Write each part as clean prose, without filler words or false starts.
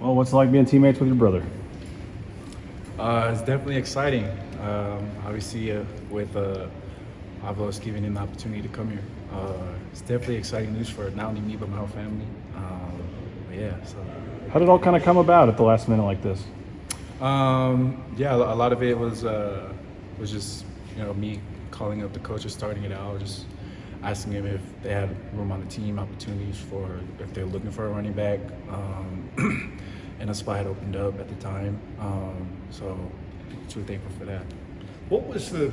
Well, what's it like being teammates with your brother? It's definitely exciting. Obviously, with Avalos giving him the opportunity to come here, it's definitely exciting news for not only me but my whole family. But yeah, so. How did it all kind of come about at the last minute like this? Yeah, a lot of it was just me calling up the coaches, starting it out, just asking them if they had room on the team, opportunities for if they're looking for a running back, and a spot had opened up at the time. So, truly thankful for that. What was the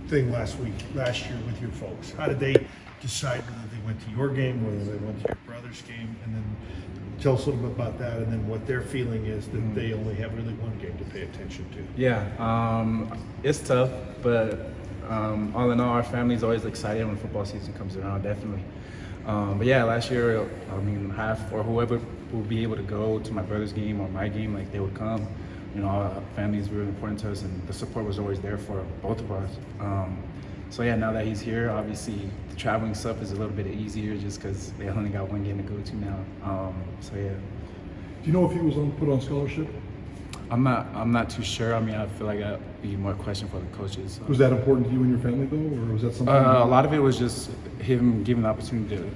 thing last year with your folks? How did they decide whether they went to your game, whether they went to your brother's game, and then tell us a little bit about that, and then what their feeling is that they only have really one game to pay attention to? Yeah, it's tough, but all in all, our family's always excited when football season comes around, definitely. But yeah, last year, I mean, half or whoever would be able to go to my brother's game or my game, like they would come. Our family is really important to us, and the support was always there for both of us. So yeah, now that he's here, obviously the traveling stuff is a little bit easier just because they only got one game to go to now. So yeah. Do you know if he was put on scholarship? I'm not too sure. I mean, I feel like that'd be more a question for the coaches. So. Was that important to you and your family though, or was that something? A lot of it was just him giving the opportunity to,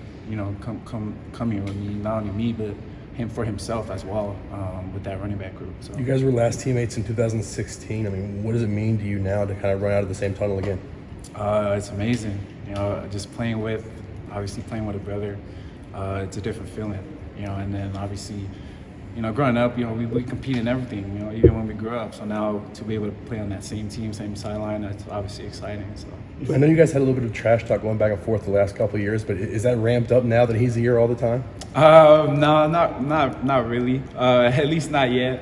come here with me, not only me, but him for himself as well, with that running back group. So. You guys were last teammates in 2016. I mean, what does it mean to you now to kind of run out of the same tunnel again? It's amazing. Just playing with a brother, it's a different feeling. And then obviously, growing up, we compete in everything, even when we grew up. So now to be able to play on that same team, same sideline, that's obviously exciting. So. I know you guys had a little bit of trash talk going back and forth the last couple of years, but is that ramped up now that he's here all the time? No, not really. At least not yet.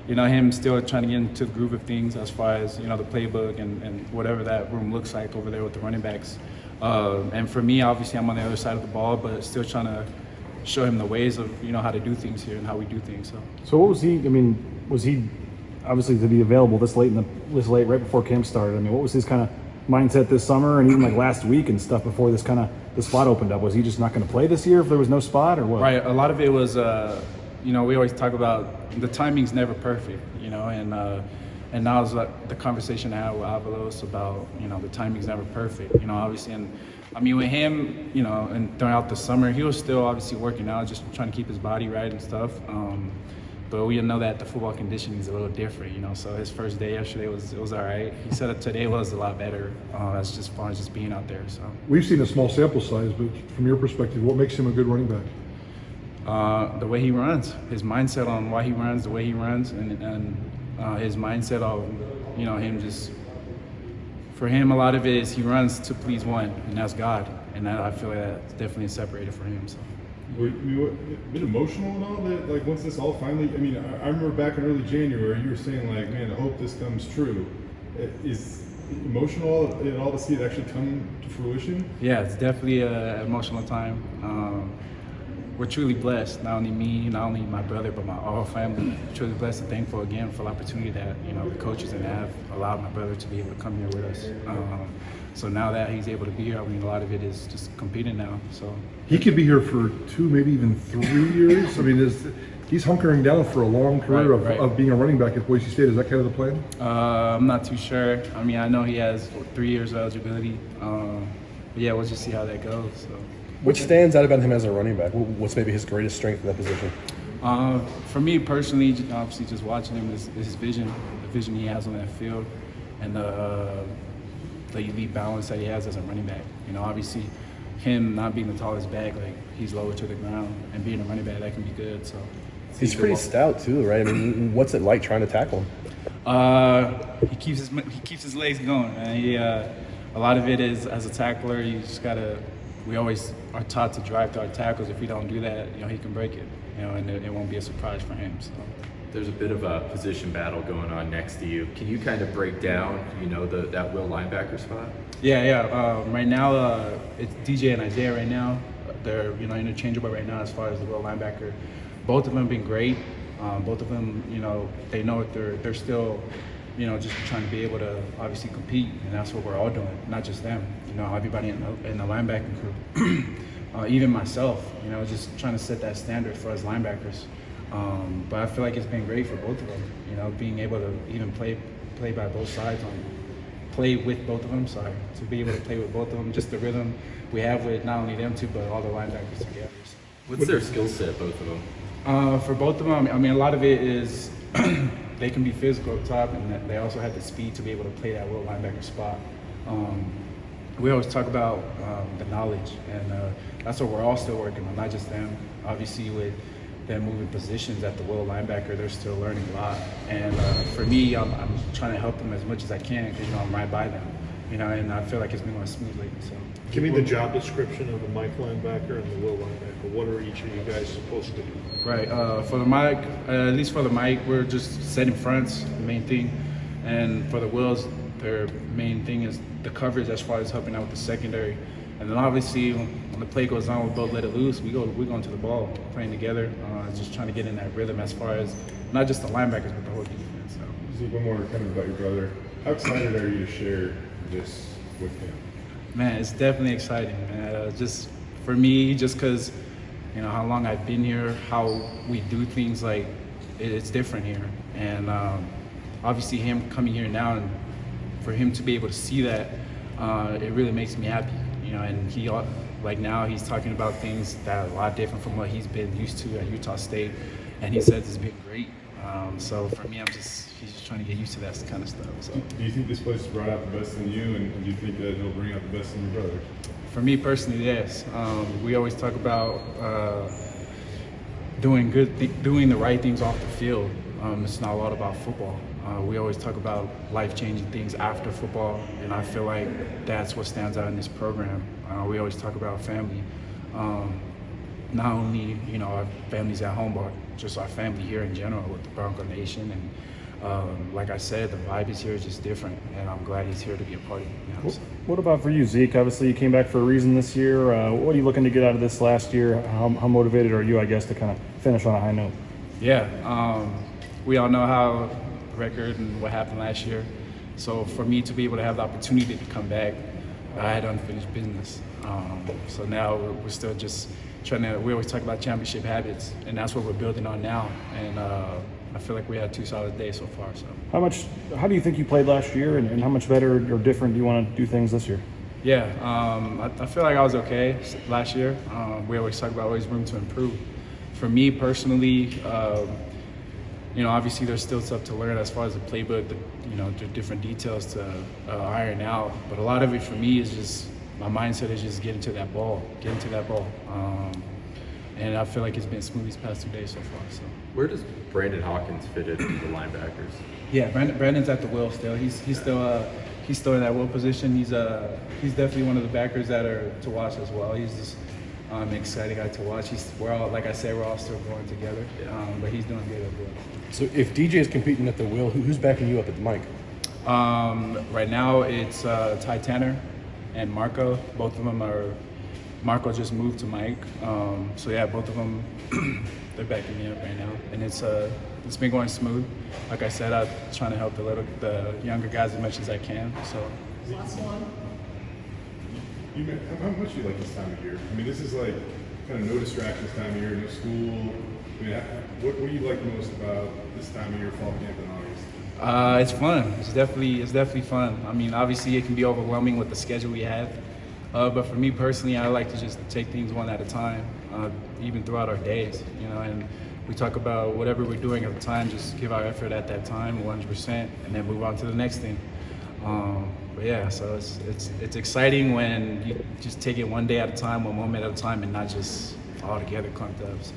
Him still trying to get into the groove of things as far as the playbook and whatever that room looks like over there with the running backs. And for me, obviously, I'm on the other side of the ball, but still trying to show him the ways of how to do things here and how we do things. So what was he? I mean, was he obviously to be available this late right before camp started? I mean, what was his kind of mindset this summer and even like last week and stuff before the spot opened up? Was he just not going to play this year if there was no spot, or what? Right. A lot of it was, we always talk about the timing's never perfect, and that was like the conversation I had with Avalos about, the timing's never perfect, obviously. And I mean, with him, and throughout the summer, he was still obviously working out, just trying to keep his body right and stuff. But we know that the football conditioning is a little different, So his first day yesterday was all right. He said that today was a lot better. That's just far as just being out there. So we've seen a small sample size, but from your perspective, what makes him a good running back? The way he runs, his mindset on why he runs, the way he runs, and his mindset on, him just. For him, a lot of it is he runs to please one, and that's God, and that, I feel like that's definitely separated for him. So. Were you a bit emotional and all that? Like once this all finally, I mean, I remember back in early January, you were saying like, man, I hope this comes true. Is emotional at all to see it actually come to fruition? Yeah, it's definitely an emotional time. We're truly blessed, not only me, not only my brother, but my whole family. Truly blessed and thankful again for the opportunity that the coaches and have allowed my brother to be able to come here with us. So now that he's able to be here, I mean, a lot of it is just competing now. So he could be here for 2, maybe even 3 years. I mean, he's hunkering down for a long career of being a running back at Boise State. Is that kind of the plan? I'm not too sure. I mean, I know he has 3 years of eligibility. But yeah, we'll just see how that goes. So. What stands out about him as a running back? What's maybe his greatest strength in that position? For me personally, obviously just watching him is his vision, the vision he has on that field, and the elite balance that he has as a running back. Obviously him not being the tallest back, like he's lower to the ground, and being a running back, that can be good. So he's pretty stout too, right? I mean, what's it like trying to tackle him? He keeps his legs going, man. A lot of it is as a tackler, you just gotta. We always are taught to drive to our tackles. If we don't do that, he can break it, and it won't be a surprise for him. So. There's a bit of a position battle going on next to you. Can you kind of break down, that will linebacker spot? Yeah. Right now, it's DJ and Isaiah right now. They're, interchangeable right now as far as the will linebacker. Both of them have been great. Both of them, they know that they're still, just trying to be able to obviously compete, and that's what we're all doing, not just them. Everybody in the linebacking crew, even myself. Just trying to set that standard for us linebackers. But I feel like it's been great for both of them. You know, being able to even play by both sides, play with both of them. Sorry, to be able to play with both of them, just the rhythm we have with not only them two but all the linebackers together. So. What's their skill set, both of them? For both of them, I mean, a lot of it is they can be physical up top, and they also have the speed to be able to play that will linebacker spot. We always talk about the knowledge, and that's what we're all still working on, not just them. Obviously, with them moving positions at the will linebacker, they're still learning a lot. And for me, I'm trying to help them as much as I can because, you know, I'm right by them, you know, and I feel like it's been going smoothly. So. Give me the job description of the Mike linebacker and the will linebacker. What are each of you guys supposed to do? Right. For the Mike, at least for the Mike, we're just setting fronts, the main thing. And for the Wills, their main thing is the coverage as far as helping out with the secondary. And then obviously, when the play goes on, we both let it loose. We're going to the ball, playing together, just trying to get in that rhythm as far as not just the linebackers, but the whole defense. So. Zeke, one more kind of about your brother. How excited are you to share this with him? Man, it's definitely exciting, man. Just for me, just because, you know, how long I've been here, how we do things, like, it's different here. And obviously him coming here now, and for him to be able to see that, it really makes me happy, you know. And he, like, now he's talking about things that are a lot different from what he's been used to at Utah State, and he says it's been great. So for me, he's just trying to get used to that kind of stuff. So. Do you think this place has brought out the best in you, and do you think that it'll bring out the best in your brother? For me personally, yes. We always talk about doing the right things off the field. It's not a lot about football. We always talk about life-changing things after football, and I feel like that's what stands out in this program. We always talk about family. Not only, you know, our families at home, but just our family here in general with the Bronco Nation. And like I said, the vibe is here is just different, and I'm glad he's here to be a part of it. You know, so. What about for you, Zeke? Obviously, you came back for a reason this year. What are you looking to get out of this last year? How motivated are you, I guess, to kind of finish on a high note? Yeah, we all know how the record and what happened last year. So for me to be able to have the opportunity to come back, I had unfinished business. So now we're still just trying to, we always talk about championship habits, and that's what we're building on now. And I feel like we had 2 solid days so far. So how do you think you played last year, and how much better or different do you want to do things this year? Yeah, I feel like I was okay last year. We always talk about always room to improve. For me personally, you know, obviously there's still stuff to learn as far as the playbook, you know, the different details to iron out. But a lot of it for me is just, my mindset is just getting to that ball. And I feel like it's been smooth these past 2 days so far. So. Where does Brandon Hawkins fit into the linebackers? Yeah, Brandon's at the will still. He's still in that will position. He's definitely one of the backers that are to watch as well. He's just an exciting guy to watch. We're all, like I said, we're all still growing together. But he's doing good as well. So if DJ is competing at the will, who's backing you up at the mic? Right now it's Ty Tanner and Marco. Both of them are. Marco just moved to Mike. So yeah, both of them, they're backing me up right now, and it's been going smooth. Like I said, I'm trying to help the younger guys as much as I can. So. Last one. How much do you like this time of year? I mean, this is like kind of no distractions time of year, no school. I mean, what do you like most about this time of year, fall camp in August? It's fun. It's definitely fun. I mean, obviously it can be overwhelming with the schedule we have. But for me personally, I like to just take things one at a time, even throughout our days, you know, and we talk about whatever we're doing at the time, just give our effort at that time, 100%, and then move on to the next thing. But yeah, so it's exciting when you just take it one day at a time, one moment at a time, and not just all together clumped up. So.